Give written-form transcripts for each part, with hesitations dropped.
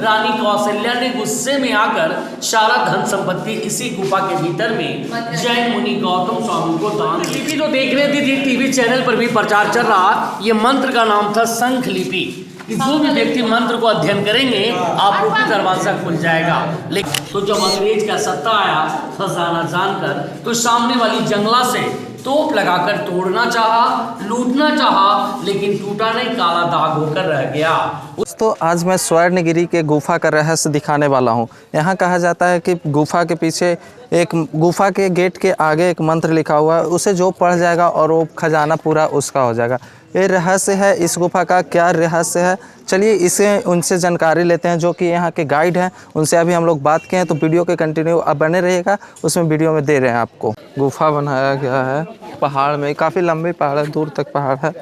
रानी कौशल्या ने गुस्से में आकर सारा धन संपत्ति इसी गुफा के भीतर में जैन मुनि गौतम स्वामी को दान दी। लिपि जो देख रहे थे टीवी चैनल पर भी प्रचार चल रहा, ये मंत्र का नाम था शंख लिपि। जो भी व्यक्ति मंत्र को अध्ययन करेंगे आप लोग की दरवाजा खुल जाएगा। लेकिन तो जब अंग्रेज का सत्ता आया खजाना जानकर, तो सामने वाली जंगला से तोप लगाकर तोड़ना चाहा, लूटना चाहा, लेकिन टूटा नहीं, काला दाग होकर रह गया। तो आज मैं स्वर्णगिरी के गुफा का रहस्य दिखाने वाला हूँ। यहाँ कहा जाता है कि गुफा के पीछे गुफा के गेट के आगे एक मंत्र लिखा हुआ है, उसे जो पढ़ जाएगा और वो खजाना पूरा उसका हो जाएगा। ये रहस्य है इस गुफा का। क्या रहस्य है, चलिए इसे उनसे जानकारी लेते हैं जो कि यहाँ के गाइड हैं। उनसे अभी हम लोग बात किए हैं, तो वीडियो के कंटिन्यू अब बने रहिएगा, उसमें वीडियो में दे रहे हैं आपको। गुफा बनाया गया है पहाड़ में, काफ़ी लंबी पहाड़ है, दूर तक पहाड़ है,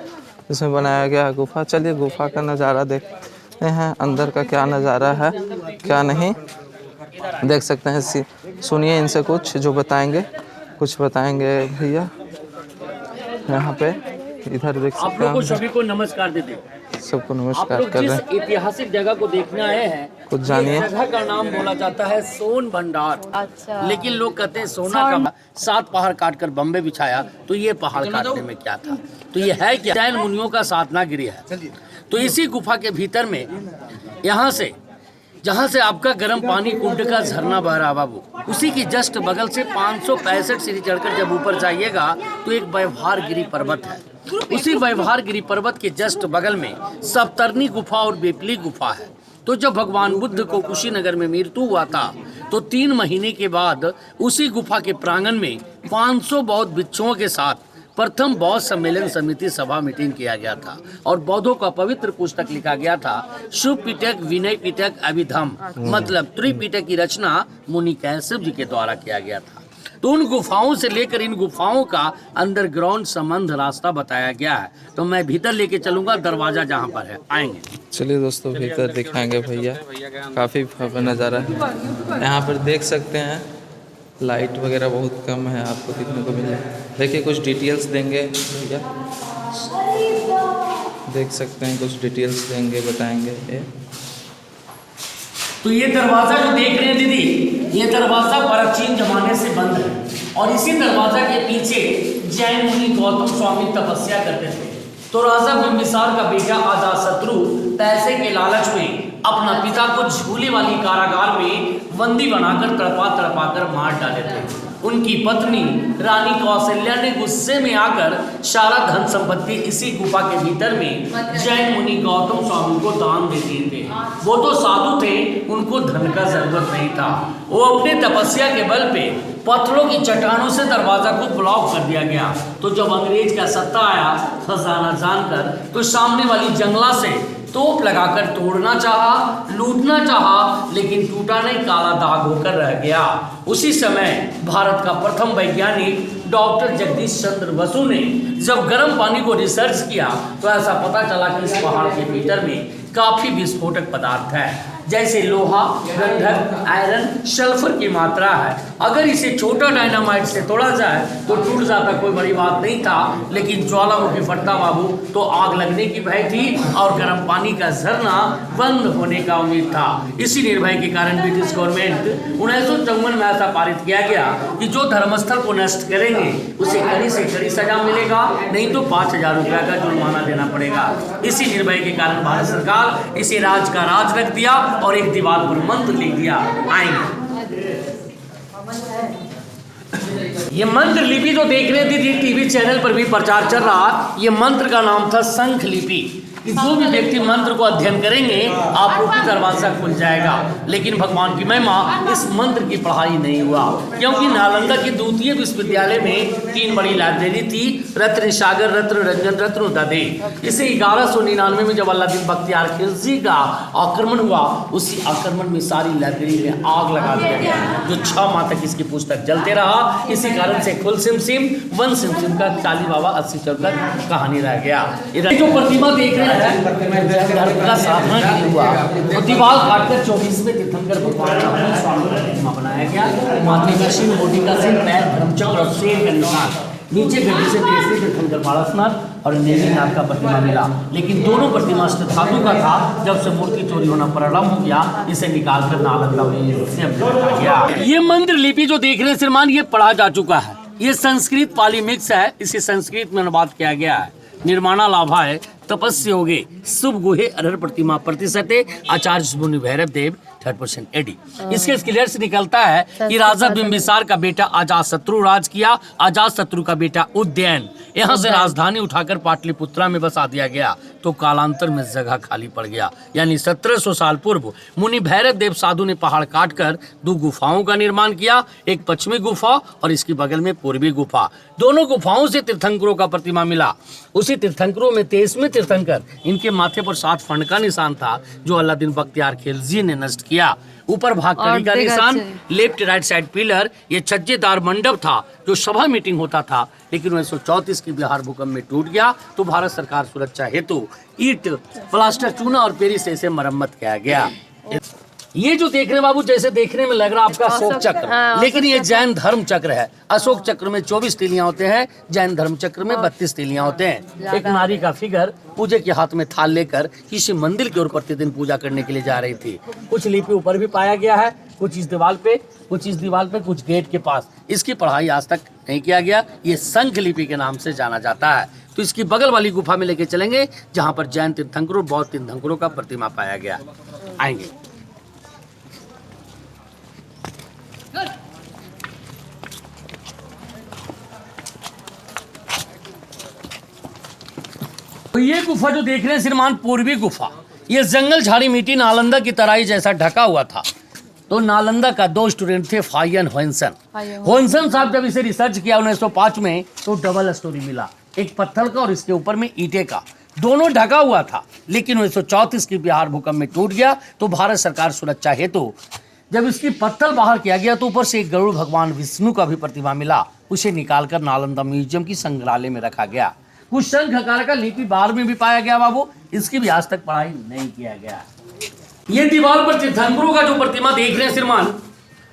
इसमें बनाया गया है गुफा। चलिए गुफा का नज़ारा देखते हैं, अंदर का क्या नज़ारा है क्या नहीं देख सकते हैं। सुनिए इनसे कुछ जो बताएंगे, कुछ बताएंगे भैया। यहाँ पे इधर देख सकते हैं। आप लोगों को सभी को नमस्कार देते हैं। सबको नमस्कार कर रहे हैं। जिस ऐतिहासिक जगह को देखने आए हैं, कुछ जानिए। जगह का नाम बोला जाता है सोन भंडार। अच्छा। लेकिन लोग कहते हैं सोना का 7 पहाड़ काटकर बम्बे बिछाया, तो ये पहाड़ काटने में क्या था? तो ये है क्या? जैन मुनियों का साधना गृह है। तो इसी गुफा के भीतर में यहाँ से जहाँ से आपका गर्म पानी कुंड का झरना बह रहा बाबू, उसी की जस्ट बगल से 565 सीढ़ी चढ़कर जब ऊपर जाइएगा तो एक व्यवहार गिरी पर्वत है। उसी व्यवहार गिरी पर्वत के जस्ट बगल में सप्तर्णी गुफा और बेपली गुफा है। तो जब भगवान बुद्ध को कुशीनगर में मृत्यु हुआ था, तो 3 महीने के बाद उसी गुफा के प्रांगण में 500 बौद्ध भिक्षुओं के साथ प्रथम बौद्ध सम्मेलन समिति सभा मीटिंग किया गया था और बौद्धों का पवित्र पुस्तक लिखा गया था। शुभ पिटक, विनय पिटक, अभिधम, मतलब त्रिपिटक की रचना मुनि कैसव जी के द्वारा किया गया था। तो उन गुफाओं से लेकर इन गुफाओं का अंडरग्राउंड संबंध रास्ता बताया गया है। तो मैं भीतर लेके चलूंगा, दरवाजा जहाँ पर है आएंगे। चलिए दोस्तों भीतर दिखाएंगे भैया, काफ़ी नज़ारा है यहाँ पर देख सकते हैं। लाइट वगैरह बहुत कम है, आपको देखने को मिले। देखिए कुछ डिटेल्स देंगे भैया, देख सकते हैं कुछ डिटेल्स देंगे, बताएंगे। तो ये दरवाजा जो देख रहे हैं दीदी, ये दरवाजा प्राचीन जमाने से बंद है और इसी दरवाजा के पीछे जैन मुनि गौतम स्वामी तपस्या करते थे। तो राजा बिंबिसार का बेटा अजातशत्रु पैसे के लालच में अपना पिता को झूले वाली कारागार में बंदी बनाकर तड़पा कर मार डाले थे। उनकी पत्नी रानी कौशल्या ने गुस्से में आकर सारा धन संपत्ति इसी गुफा के भीतर में जैन मुनि गौतम स्वामी को दान दे दिए थे। वो तो साधु थे, उनको धन का जरूरत नहीं था। वो अपने तपस्या के बल पे पत्थरों की चट्टानों से दरवाजा को ब्लॉक कर दिया गया। तो जब अंग्रेज का सत्ता आया खजाना जानकर, तो सामने वाली जंगला से तोप लगाकर तोड़ना चाहा, लूटना चाहा, लेकिन टूटा नहीं, काला दाग होकर रह गया। उसी समय भारत का प्रथम वैज्ञानिक डॉक्टर जगदीश चंद्र बसु ने जब गर्म पानी को रिसर्च किया, तो ऐसा पता चला कि इस पहाड़ के भीतर में काफी विस्फोटक पदार्थ है, जैसे लोहा, गंधक, आयरन, सल्फर की मात्रा है। अगर इसे छोटा डायनामाइट से तोड़ा जाए तो टूट जाता, कोई बड़ी बात नहीं था। लेकिन ज्वालामुखी फटता बाबू तो आग लगने की भय थी और गर्म पानी का झरना बंद होने का उम्मीद था। इसी निर्भय के कारण ब्रिटिश गवर्नमेंट 1954 में ऐसा पारित किया गया कि जो धर्मस्थल को नष्ट करेंगे उसे कड़ी से कड़ी सजा मिलेगा, नहीं तो 5000 रुपया का जुर्माना देना पड़ेगा। इसी निर्भय के कारण भारत सरकार इसे राज का राज रख दिया और एक दीवार पर मंत्र लिख दिया। आएंगे ये मंत्र लिपि जो देख रहे थे टीवी चैनल पर भी प्रचार चल रहा, ये मंत्र का नाम था शंख लिपि। जो भी व्यक्ति मंत्र को अध्ययन करेंगे आप लोग की दरवाजा खुल जाएगा। लेकिन भगवान की महिमा, इस मंत्र की पढ़ाई नहीं हुआ, क्योंकि नालंदा के द्वितीय विश्वविद्यालय में 3 बड़ी लाइब्रेरी थी, रत्न सागर, रत्न रंजन, रत्न ददे। इसे 1199 में जब अलादीन बख्तियार खिलजी का आक्रमण हुआ, उसी आक्रमण में सारी लाइब्रेरी में आग लगा दिया गया, जो 6 माह तक इसकी पुस्तक जलते रहा। इसी कारण से खुल SIM SIM one SIM SIM का 40 बाबा 80 चौर का कहानी रह गया। इधर जो प्रतिमा देख रहे हैं धर्म का साधना के हुआ, तो दीवार काटकर 24वें तीर्थंकर भगवान का प्रतिमा बनाया गया। माथे का सिंह, मोटी का सिंह, पैर धर्मचक्र और शेर का निशान। नीचे गड्ढे से तीसरे तीर्थंकर पारसनाथ और नेमिनाथ का प्रतिमा मिला, लेकिन दोनों प्रतिमा धातु का था। जब से मूर्ति चोरी होना प्रारंभ हो गया, इसे निकाल कर नालंदा म्यूजियम में रखा गया। ये मंत्र लिपि जो देख रहे हैं श्रीमान, ये पढ़ा जा चुका है। ये संस्कृत पाली मिक्स है, इसे संस्कृत में अनुवाद किया गया है। निर्माणा लाभाय तपस्या होगे शुभ गुहे अरहर प्रतिमा प्रतिशते आचार्य मुनि भैरव देव 3% एडी। इसके क्लियर से निकलता है कि राजा बिंबिसार का बेटा अजातशत्रु राज किया। अजातशत्रु का बेटा उदयन यहाँ से राजधानी उठाकर पाटलिपुत्रा में बसा दिया गया, तो कालांतर में जगह खाली पड़ गया। यानी 1700 साल पूर्व मुनि भैरव देव साधु ने पहाड़ काटकर 2 गुफाओं का निर्माण किया, एक पश्चिमी गुफा और इसकी बगल में पूर्वी गुफा। दोनों गुफाओं से तीर्थंकरों का प्रतिमा मिला। उसी तीर्थंकरों में 23वें तीर्थंकर, इनके माथे पर 7 फंड का निशान था, जो अलादीन बख्तियार खिलजी ने नष्ट किया। ऊपर भाग कड़ी का निशान, लेफ्ट राइट साइड पिलर, ये छज्जेदार मंडप था जो सभा मीटिंग होता था, लेकिन 1934 की बिहार भूकंप में टूट गया, तो भारत सरकार सुरक्षा हेतु ईंट, प्लास्टर, चूना और पेरिस से इसे मरम्मत किया गया। ये जो देख रहे हैं बाबू, जैसे देखने में लग रहा है आपका अशोक चक्र, लेकिन ये जैन धर्म चक्र है। अशोक चक्र में 24 तीलियां होते हैं, जैन धर्म चक्र में 32 तीलियां होते हैं। एक नारी का फिगर पूजे के हाथ में थाल लेकर किसी मंदिर की ओर प्रतिदिन पूजा करने के लिए जा रही थी। कुछ लिपि ऊपर भी पाया गया है, कुछ इस दीवार पे, कुछ इस दीवार पे, कुछ गेट के पास। इसकी पढ़ाई आज तक नहीं किया गया। ये संख लिपि के नाम से जाना जाता है। तो इसकी बगल वाली गुफा में लेके चलेंगे, जहाँ पर जैन तीर्थंकरों, बौद्ध तीर्थंकरों का प्रतिमा पाया गया। आएंगे। तो ये गुफा जो देख रहे हैं श्रीमान, पूर्वी गुफा, ये जंगल झाड़ी मिट्टी नालंदा की तराई जैसा ढका हुआ था। तो नालंदा का 2 स्टूडेंट थे, फायन होन्सन। होन्सन साहब जब इसे रिसर्च किया 1905 में, तो डबल स्टोरी मिला, एक पत्थर का और इसके ऊपर में ईंटे का, दोनों ढका हुआ था। लेकिन 1934 की बिहार भूकंप में टूट गया, तो भारत सरकार सुरक्षा हेतु जब इसकी पत्थर बाहर किया गया, तो ऊपर से एक गरुड़ भगवान विष्णु का भी प्रतिमा मिला। उसे निकालकर नालंदा म्यूजियम की संग्रहालय में रखा गया। कुछ शंख आकार का लिपि बाहर में भी पाया गया बाबू, इसकी भी आज तक पढ़ाई नहीं किया गया। ये दीवार पर तीर्थंकरों का जो प्रतिमा देख रहे हैं श्रीमान,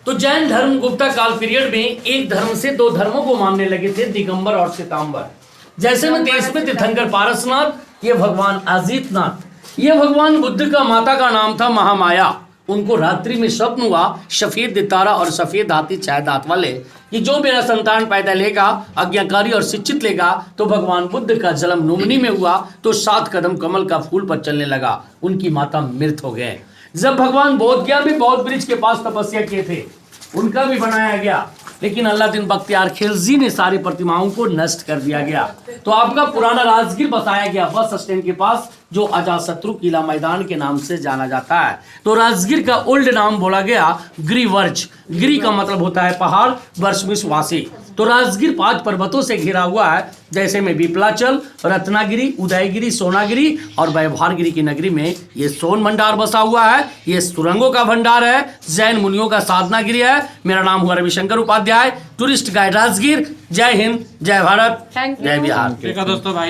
तो जैन धर्म गुप्ता काल पीरियड में एक धर्म से 2 धर्मों को मानने लगे थे, दिगंबर और श्वेतांबर। जैसे में 23वें तीर्थंकर पारसनाथ, ये भगवान अजितनाथ, ये भगवान बुद्ध का माता का नाम था महामाया। उनको रात्रि में स्वप्न हुआ, सफेद तारा और सफेद हाथी 6 दांत वाले, कि जो मेरा संतान पैदा लेगा, आज्ञाकारी और शिक्षित लेगा। तो भगवान बुद्ध का जन्म लुम्बिनी में हुआ, तो 7 कदम कमल का फूल पर चलने लगा। उनकी माता मृत हो गए। जब भगवान बोध गया भी बौद्ध वृक्ष के पास तपस्या किए थे, उनका भी बनाया गया, लेकिन अलादीन बख्तियार खिलजी ने सारी प्रतिमाओं को नष्ट कर दिया गया। तो आपका पुराना राजगीर बताया गया बस स्टैंड के पास, जो अजातशत्रु किला मैदान के नाम से जाना जाता है। तो राजगीर का ओल्ड नाम बोला गया गिरिवर्ज। गिरी का मतलब होता है पहाड़, वर्ष वासी। तो राजगीर 5 पर्वतों से घिरा हुआ है, जैसे में विपलाचल, रत्नागिरी, उदयगिरी, सोनागिरी और व्यवहारगिरी की नगरी में ये सोन भंडार बसा हुआ है। ये सुरंगों का भंडार है, जैन मुनियों का साधनागिरी है। मेरा नाम हुआ रविशंकर उपाध्याय, टूरिस्ट गाइड राजगीर। जय हिंद, जय भारत, जय बिहार। दोस्तों भाई।